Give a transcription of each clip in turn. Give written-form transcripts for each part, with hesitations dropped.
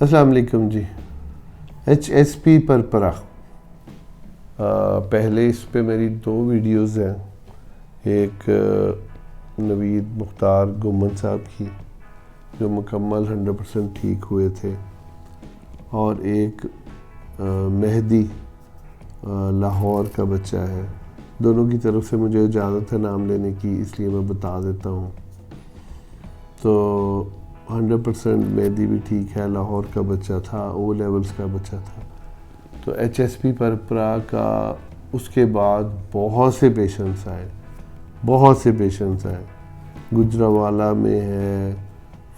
अस्सलाम वालेकुम जी। HSP परपरा पहले इस पे मेरी 2 वीडियोस हैं। एक नवीद मुख्तार गुम्मन साहब की जो मुकम्मल 100% ठीक हुए थे, और एक मेहदी लाहौर का बच्चा है। दोनों की तरफ से मुझे इजाज़त है नाम लेने की, इसलिए मैं बता देता हूँ। तो 100% मेहदी भी ठीक है, लाहौर का बच्चा था, O लेवल्स का बच्चा था। तो HSP परपरा का उसके बाद बहुत से पेशेंट्स आए। गुजरावाला में है,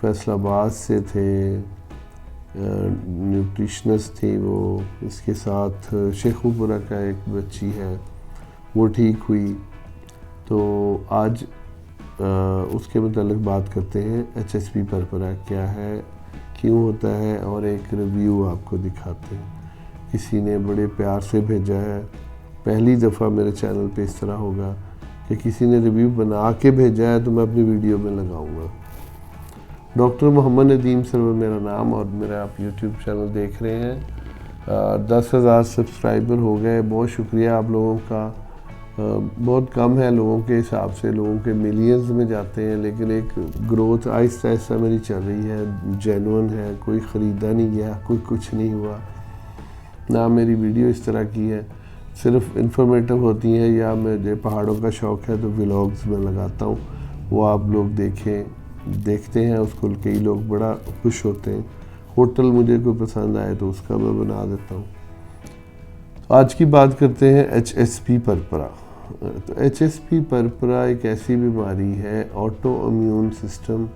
फैसलाबाद से थे, न्यूट्रिशनिस्ट थी वो। इसके साथ शेखुपुरा का एक बच्ची है, वो ठीक हुई। तो आज उसके मतलब बात करते हैं HSP परपरा क्या है, क्यों होता है, और एक रिव्यू आपको दिखाते हैं। किसी ने बड़े प्यार से भेजा है, पहली दफ़ा मेरे चैनल पे इस तरह होगा कि किसी ने रिव्यू बना के भेजा है, तो मैं अपनी वीडियो में लगाऊंगा। डॉक्टर मोहम्मद नदीम सरवर मेरा नाम, और मेरा आप यूट्यूब चैनल देख रहे हैं। 10,000 सब्सक्राइबर हो गए, बहुत शुक्रिया आप लोगों का। बहुत कम है लोगों के हिसाब से, लोगों के मिलियंस में जाते हैं, लेकिन एक ग्रोथ आहिस्ता आहिस्ता मेरी चल रही है, जेन्युइन है, कोई ख़रीदा नहीं गया, कोई कुछ नहीं हुआ ना। मेरी वीडियो इस तरह की है, सिर्फ इन्फॉर्मेटिव होती हैं, या मुझे पहाड़ों का शौक़ है तो व्लॉग्स में लगाता हूँ, वो आप लोग देखते हैं, उसको कई लोग बड़ा खुश होते हैं। होटल मुझे कोई पसंद आए तो उसका मैं बना देता हूँ। आज की बात करते हैं HSP परपरा। तो HSP परपरा एक ऐसी बीमारी है, ऑटो इम्यून सिस्टम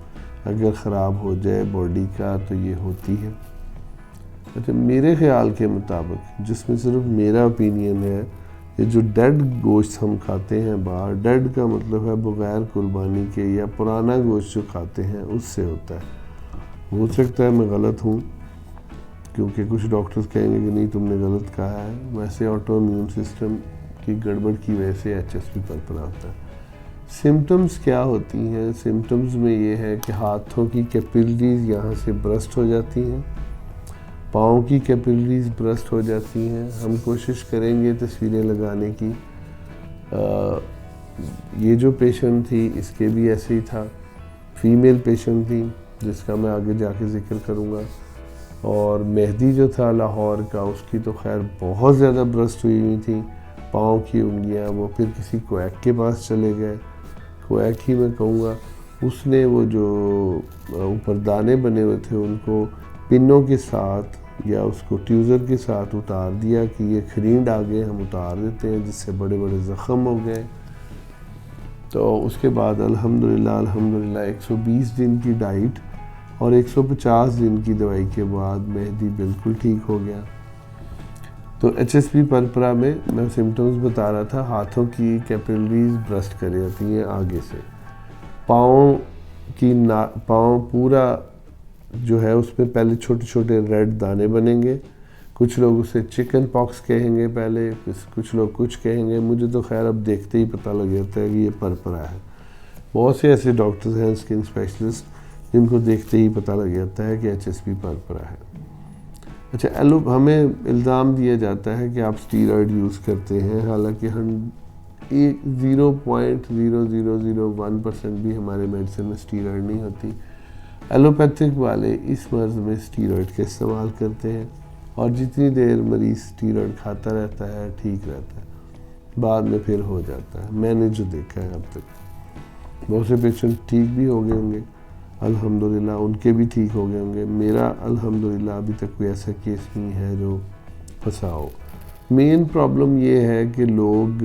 अगर ख़राब हो जाए बॉडी का तो ये होती है। अच्छा, मेरे ख़्याल के मुताबिक, जिसमें सिर्फ मेरा ओपिनियन है, ये जो डेड गोश्त हम खाते हैं बाहर, डेड का मतलब है बग़ैर कुर्बानी के, या पुराना गोश्त जो खाते हैं उससे होता है। हो सकता है मैं गलत हूँ, क्योंकि कुछ डॉक्टर्स कहेंगे कि नहीं तुमने गलत कहा है। वैसे ऑटो इम्यून सिस्टम की गड़बड़ की वजह से HSP परपरा होता है। सिम्टम्स क्या होती हैं? सिम्टम्स में ये है कि हाथों की कैपिलरीज यहाँ से ब्रस्ट हो जाती हैं, पाँव की कैपिलरीज ब्रस्ट हो जाती हैं। हम कोशिश करेंगे तस्वीरें लगाने की। ये जो पेशेंट थी इसके भी ऐसे ही था, फीमेल पेशेंट थी, जिसका मैं आगे जाके जिक्र करूँगा। और मेहदी जो था लाहौर का, उसकी तो खैर बहुत ज़्यादा ब्रस्ट हुई थी, पाँव की उंगलियां। वो फिर किसी क्वैक के पास चले गए, क्वैक ही मैं कहूँगा। उसने वो जो ऊपर दाने बने हुए थे उनको पिनों के साथ या उसको ट्यूज़र के साथ उतार दिया कि ये खरींड आ गए, हम उतार देते हैं, जिससे बड़े बड़े ज़ख़म हो गए। तो उसके बाद अल्हम्दुलिल्लाह 120 दिन की डाइट और 150 दिन की दवाई के बाद मेहदी बिल्कुल ठीक हो गया। तो HSP परपरा में मैं सिम्टम्स बता रहा था, हाथों की कैपिलरीज ब्रस्ट कर जाती हैं आगे से, पाँव पूरा जो है उसमें पहले छोटे छोटे रेड दाने बनेंगे। कुछ लोग उसे चिकन पॉक्स कहेंगे पहले, कुछ लोग कुछ कहेंगे, मुझे तो खैर अब देखते ही पता लग जाता है कि ये परपरा है। बहुत से ऐसे डॉक्टर्स हैं, स्किन स्पेशलिस्ट, जिनको देखते ही पता लग जाता है कि HSP परपरा है। अच्छा, हमें इल्ज़ाम दिया जाता है कि आप स्टीरॉयड यूज़ करते हैं, हालांकि हम 0.0001% भी हमारे मेडिसिन में स्टीरॉयड नहीं होती। एलोपैथिक वाले इस मर्ज़ में स्टीरॉयड का इस्तेमाल करते हैं, और जितनी देर मरीज़ स्टीरॉयड खाता रहता है ठीक रहता है, बाद में फिर हो जाता है। मैंने जो देखा है अब तक, बहुत से पेशेंट ठीक भी हो गए होंगे अल्हम्दुलिल्लाह, उनके भी ठीक हो गए होंगे। मेरा अल्हम्दुलिल्लाह अभी तक कोई ऐसा केस नहीं है जो फंसा हो। मेन प्रॉब्लम ये है कि लोग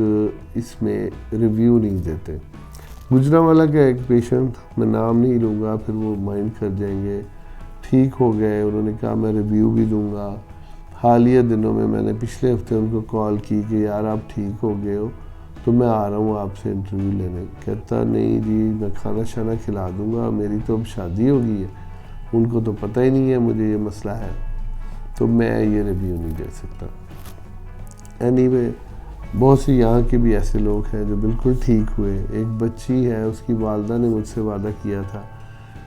इसमें रिव्यू नहीं देते। गुजरावाला का एक पेशेंट, मैं नाम नहीं लूँगा, फिर वो माइंड कर जाएंगे, ठीक हो गए, उन्होंने कहा मैं रिव्यू भी दूँगा। हालिया दिनों में मैंने पिछले हफ्ते उनको कॉल की कि यार आप ठीक हो गए हो तो मैं आ रहा हूँ आपसे इंटरव्यू लेने। कहता नहीं जी, मैं खाना शाना खिला दूँगा, मेरी तो अब शादी हो गई है, उनको तो पता ही नहीं है मुझे ये मसला है, तो मैं ये रिव्यू नहीं दे सकता। एनीवे, बहुत से यहाँ के भी ऐसे लोग हैं जो बिल्कुल ठीक हुए। एक बच्ची है, उसकी वालदा ने मुझसे वादा किया था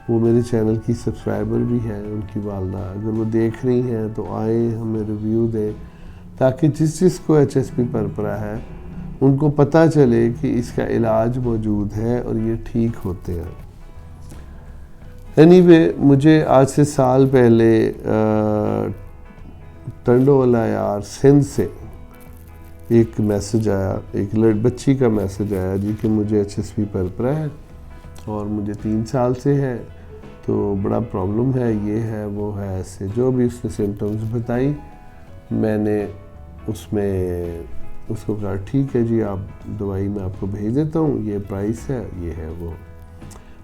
वो मेरे चैनल की सब्सक्राइबर भी हैं, उनकी वालदा, अगर वो देख रही हैं तो आए हमें रिव्यू दें, ताकि जिसको HSP परपरा है उनको पता चले कि इसका इलाज मौजूद है और ये ठीक होते हैं। एनीवे, मुझे आज से साल पहले टंडोला यार सिंध से एक मैसेज आया, एक बच्ची का मैसेज आया जी कि मुझे HSP परपरा है और मुझे 3 साल से है, तो बड़ा प्रॉब्लम है, ये है वो है, ऐसे जो भी उसने सिम्टम्स बताई। मैंने उसमें उसको कहा ठीक है जी, आप दवाई मैं आपको भेज देता हूँ, ये प्राइस है, ये है वो।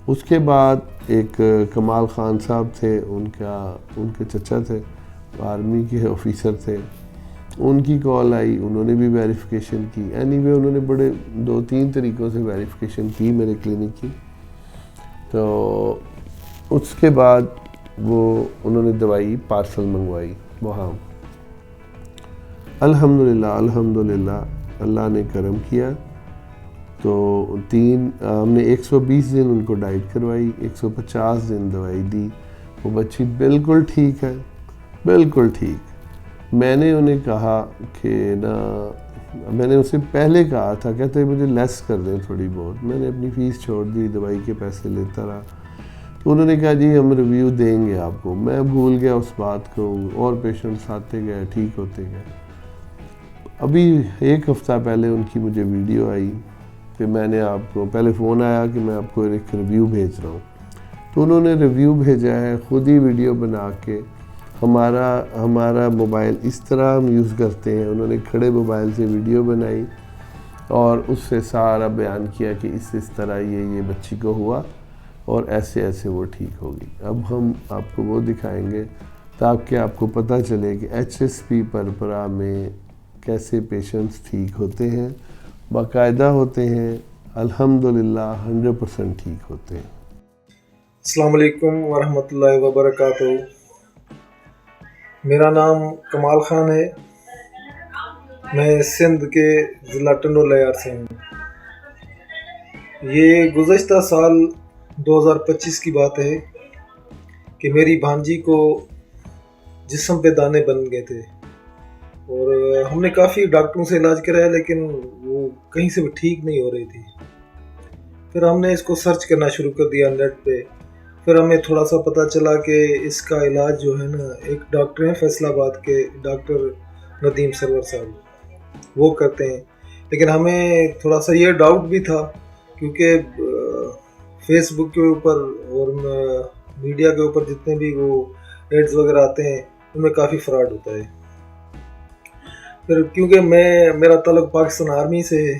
उसके बाद एक कमाल ख़ान साहब थे, उनके चचा थे, आर्मी के ऑफिसर थे, उनकी कॉल आई, उन्होंने भी वेरिफिकेशन की। एनीवे उन्होंने बड़े 2-3 तरीक़ों से वेरिफिकेशन की मेरे क्लिनिक की। तो उसके बाद उन्होंने दवाई पार्सल मंगवाई वहाँ। अल्हम्दुलिल्लाह अल्लाह ने करम किया, तो हमने 120 दिन उनको डाइट करवाई, 150 दिन दवाई दी। वो बच्ची बिल्कुल ठीक है, बिल्कुल ठीक। मैंने उन्हें कहा कि मैंने उससे पहले कहा था, कहते मुझे लेस कर दें थोड़ी बहुत। मैंने अपनी फ़ीस छोड़ दी, दवाई के पैसे लेता रहा। तो उन्होंने कहा जी हम रिव्यू देंगे आपको। मैं भूल गया उस बात को, और पेशेंट्स आते गए, ठीक होते गए। अभी 1 हफ़्ता पहले उनकी मुझे वीडियो आई कि मैंने आपको, पहले फ़ोन आया कि मैं आपको एक रिव्यू भेज रहा हूँ। तो उन्होंने रिव्यू भेजा है, ख़ुद ही वीडियो बना के। हमारा मोबाइल इस तरह हम यूज़ करते हैं, उन्होंने खड़े मोबाइल से वीडियो बनाई और उससे सारा बयान किया कि इस तरह ये बच्ची को हुआ और ऐसे ऐसे वो ठीक होगी। अब हम आपको वो दिखाएंगे ताकि आपको पता चले कि HSP परपरा में कैसे पेशेंट्स ठीक होते हैं, बाकायदा होते हैं, अल्हम्दुलिल्लाह 100% ठीक होते हैं। अस्सलाम वालेकुम वरहमतुल्लाहि वबरकातुहू। मेरा नाम कमाल ख़ान है, मैं सिंध के ज़िला टंडोला यार से हूँ। ये गुज़श्ता साल 2025 की बात है कि मेरी भांजी को जिस्म पे दाने बन गए थे और हमने काफ़ी डॉक्टरों से इलाज कराया, लेकिन वो कहीं से भी ठीक नहीं हो रही थी। फिर हमने इसको सर्च करना शुरू कर दिया नेट पे। फिर हमें थोड़ा सा पता चला कि इसका इलाज जो है ना, एक डॉक्टर हैं फैसलाबाद के, डॉक्टर नदीम सरवर साहब, वो करते हैं। लेकिन हमें थोड़ा सा ये डाउट भी था क्योंकि फेसबुक के ऊपर और मीडिया के ऊपर जितने भी वो एड्स वगैरह आते हैं उनमें काफ़ी फ्रॉड होता है। फिर क्योंकि मेरा ताल्लुक पाकिस्तान आर्मी से है,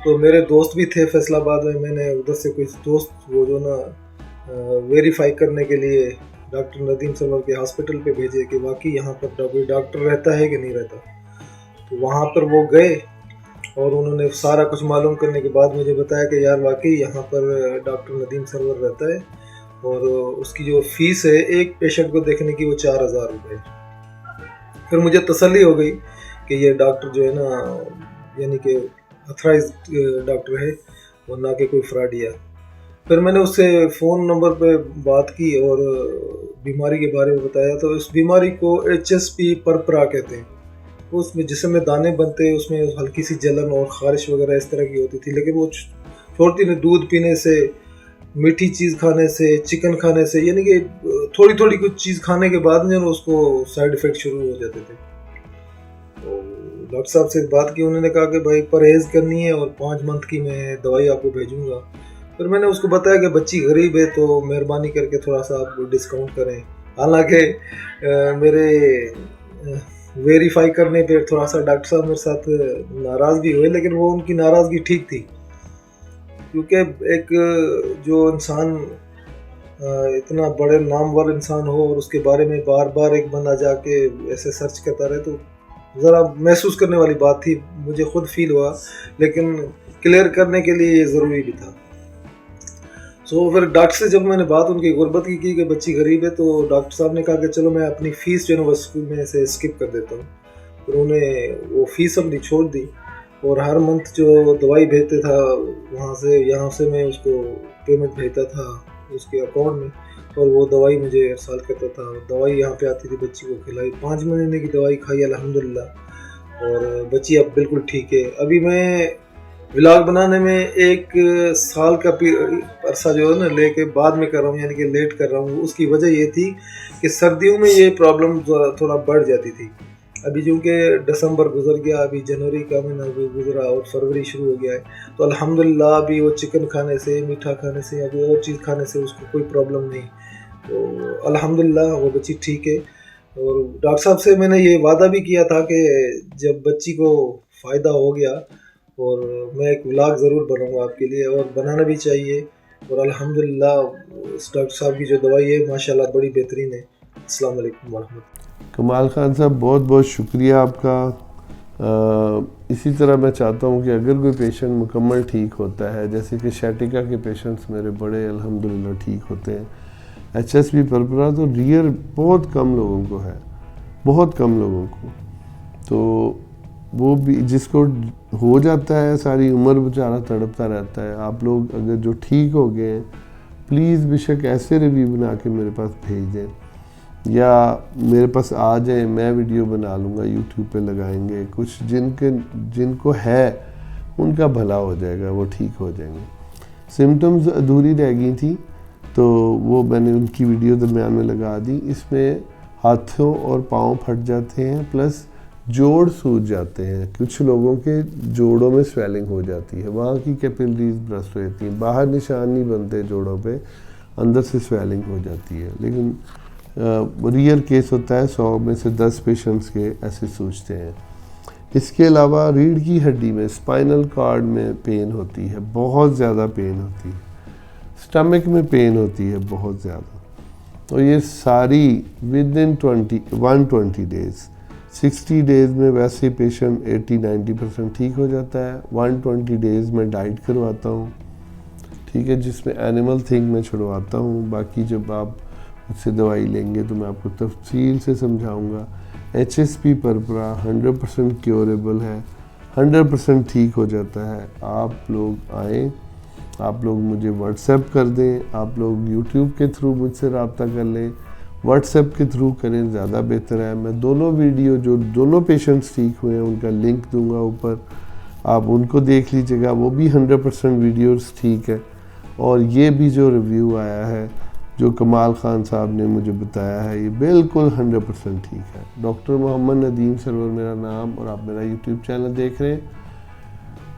तो मेरे दोस्त भी थे फैसलाबाद में। मैंने उधर से कुछ दोस्त वो जो ना वेरीफाई करने के लिए डॉक्टर नदीम सरवर के हॉस्पिटल पे भेजे कि वाकई यहाँ पर कोई डॉक्टर रहता है कि नहीं रहता। तो वहाँ पर वो गए और उन्होंने सारा कुछ मालूम करने के बाद मुझे बताया कि यार वाकई यहाँ पर डॉक्टर नदीम सरवर रहता है और उसकी जो फ़ीस है एक पेशेंट को देखने की वो 4000 रुपये। फिर मुझे तसल्ली हो गई कि ये डॉक्टर जो है ना, यानी कि अथराइज्ड डॉक्टर है, वरना के कोई फ्रॉडिया। फिर मैंने उससे फ़ोन नंबर पे बात की और बीमारी के बारे में बताया। तो इस बीमारी को HSP परपरा कहते हैं। उसमें जिसम में दाने बनते हैं, उसमें हल्की सी जलन और ख़ारिश वगैरह इस तरह की होती थी, लेकिन वो छोड़ती नहीं। दूध पीने से, मीठी चीज़ खाने से, चिकन खाने से, यानी कि थोड़ी थोड़ी कुछ चीज़ खाने के बाद में उसको साइड इफ़ेक्ट शुरू हो जाते थे। तो डॉक्टर साहब से बात की, उन्होंने कहा कि भाई परहेज़ करनी है और 5 मंथ की मैं दवाई आपको भेजूँगा। फिर मैंने उसको बताया कि बच्ची गरीब है तो मेहरबानी करके थोड़ा सा आप डिस्काउंट करें। हालांकि मेरे वेरीफाई करने पे थोड़ा सा डॉक्टर साहब मेरे साथ नाराज़ भी हुए, लेकिन वो उनकी नाराज़गी ठीक थी क्योंकि एक जो इंसान इतना बड़े नामवर इंसान हो और उसके बारे में बार बार एक बंदा जाके ऐसे सर्च करता रहे, तो ज़रा महसूस करने वाली बात थी। मुझे खुद फील हुआ, लेकिन क्लियर करने के लिए ये ज़रूरी भी था। फिर डॉक्टर से जब मैंने बात उनकी गुर्बत की कि बच्ची गरीब है, तो डॉक्टर साहब ने कहा कि चलो मैं अपनी फ़ीस जो है वो स्कूल में से स्किप कर देता हूँ। फिर उन्होंने वो फ़ीस अपनी छोड़ दी और हर मंथ जो दवाई भेजते था वहाँ से, यहाँ से मैं उसको पेमेंट भेजता था उसके अकाउंट में, और वो दवाई मुझे अरसाल करता था। दवाई यहाँ पे आती थी, बच्ची को खिलाई, 5 महीने की दवाई खाई अल्हम्दुलिल्लाह, और बच्ची अब बिल्कुल ठीक है। अभी मैं व्लॉग बनाने में 1 साल का अरसा जो है ना लेके बाद में कर रहा हूँ, यानी कि लेट कर रहा हूँ। उसकी वजह ये थी कि सर्दियों में ये प्रॉब्लम थोड़ा बढ़ जाती थी। अभी चूँकि दिसंबर गुजर गया, अभी जनवरी का महीना भी गुजरा और फरवरी शुरू हो गया है, तो अल्हम्दुलिल्लाह अभी वो चिकन खाने से, मीठा खाने से या कोई और चीज़ खाने से उसको कोई प्रॉब्लम नहीं। तो अल्हम्दुलिल्लाह वो बच्ची ठीक है। और डॉक्टर साहब से मैंने ये वादा भी किया था कि जब बच्ची को फ़ायदा हो गया, और मैं एक व्लॉग ज़रूर बनाऊंगा आपके लिए, और बनाना भी चाहिए। और अल्हम्दुलिल्लाह इस डॉक्टर साहब की जो दवाई है माशाल्लाह बड़ी बेहतरीन है। अस्सलाम वालेकुम वरहमतुल्लाह। कमाल खान साहब, बहुत बहुत शुक्रिया आपका। इसी तरह मैं चाहता हूँ कि अगर कोई पेशेंट मुकम्मल ठीक होता है, जैसे कि शैटिका के पेशेंट्स मेरे बड़े अल्हम्दुलिल्लाह ठीक होते हैं, HSP परपरा तो रियर बहुत कम लोगों को है, बहुत कम लोगों को। तो वो भी जिसको हो जाता है सारी उम्र बेचारा तड़पता रहता है। आप लोग अगर जो ठीक हो गए हैं, प्लीज़ बेशक ऐसे रिव्यू बना के मेरे पास भेज दें, या मेरे पास आ जाए, मैं वीडियो बना लूँगा, यूट्यूब पे लगाएंगे। कुछ जिनको है उनका भला हो जाएगा, वो ठीक हो जाएंगे। सिम्टम्स अधूरी रह गई थी तो वो मैंने उनकी वीडियो दरमियान में लगा दी। इसमें हाथों और पाँव फट जाते हैं, प्लस जोड़ सूज जाते हैं। कुछ लोगों के जोड़ों में स्वेलिंग हो जाती है, वहाँ की कैपिलरीज ब्रस्ट हो जाती हैं, बाहर निशान नहीं बनते जोड़ों पे, अंदर से स्वेलिंग हो जाती है। लेकिन रियर केस होता है, 100 में से 10 पेशेंट्स के ऐसे सूझते हैं। इसके अलावा रीढ़ की हड्डी में, स्पाइनल कॉर्ड में पेन होती है, बहुत ज़्यादा पेन होती है। स्टमक में पेन होती है बहुत ज़्यादा। तो ये सारी विद इन 120 डेज़, 60 डेज़ में वैसे पेशेंट 80-90% ठीक हो जाता है। 120 डेज़ में डाइट करवाता हूँ, ठीक है, जिसमें एनिमल थिंग में छुड़वाता हूँ। बाकी जब आप मुझसे दवाई लेंगे तो मैं आपको तफसील से समझाऊँगा। HSP परपरा 100% क्योरेबल है, 100% ठीक हो जाता है। आप लोग आएँ, आप लोग मुझे व्हाट्सएप कर दें, आप लोग यूट्यूब के थ्रू मुझसे रब्ता कर लें, व्हाट्सएप के थ्रू करें, ज़्यादा बेहतर है। मैं दोनों वीडियो जो दोनों पेशेंट्स ठीक हुए हैं उनका लिंक दूंगा ऊपर, आप उनको देख लीजिएगा, वो भी 100% वीडियोस ठीक है। और ये भी जो रिव्यू आया है जो कमाल खान साहब ने मुझे बताया है, ये बिल्कुल 100% ठीक है। डॉक्टर मोहम्मद नदीम सरवर मेरा नाम, और आप मेरा यूट्यूब चैनल देख रहे हैं।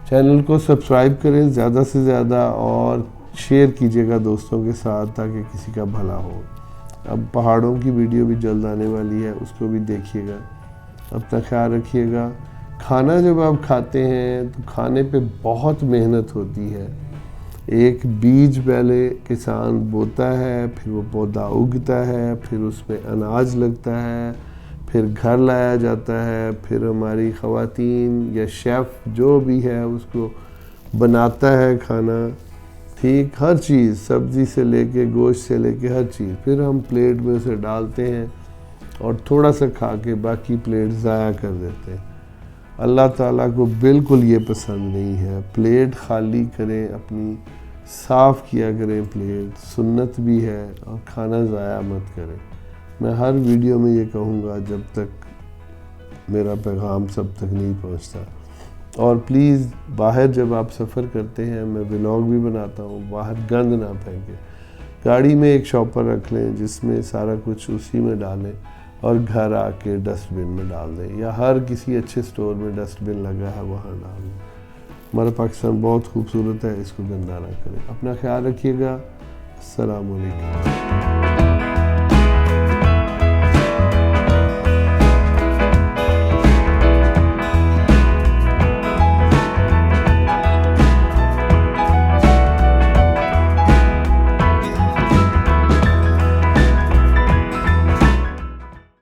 चैनल को सब्सक्राइब करें ज़्यादा से ज़्यादा, और शेयर कीजिएगा दोस्तों के साथ ताकि किसी का भला हो। अब पहाड़ों की वीडियो भी जल्द आने वाली है, उसको भी देखिएगा। अपना ख्याल रखिएगा। खाना जब आप खाते हैं तो खाने पे बहुत मेहनत होती है। एक बीज पहले किसान बोता है, फिर वो पौधा उगता है, फिर उसमें अनाज लगता है, फिर घर लाया जाता है, फिर हमारी ख़वातीन या शेफ़ जो भी है उसको बनाता है खाना, ठीक, हर चीज़, सब्ज़ी से लेके गोश्त से लेके हर चीज़, फिर हम प्लेट में उसे डालते हैं और थोड़ा सा खा के बाकी प्लेट ज़ाया कर देते हैं। अल्लाह ताला को बिल्कुल ये पसंद नहीं है। प्लेट खाली करें अपनी, साफ़ किया करें प्लेट, सुन्नत भी है, और खाना ज़ाया मत करें। मैं हर वीडियो में ये कहूँगा जब तक मेरा पैगाम सब तक नहीं पहुँचता। और प्लीज़ बाहर जब आप सफ़र करते हैं, मैं व्लॉग भी बनाता हूँ, बाहर गंद ना फेंकें। गाड़ी में एक शॉपर रख लें जिसमें सारा कुछ उसी में डालें, और घर आके डस्टबिन में डाल दें, या हर किसी अच्छे स्टोर में डस्टबिन लगा है वहाँ डाल दें। हमारा पाकिस्तान बहुत खूबसूरत है, इसको गंदा ना करें। अपना ख्याल रखिएगा। अस्सलाम वालेकुम।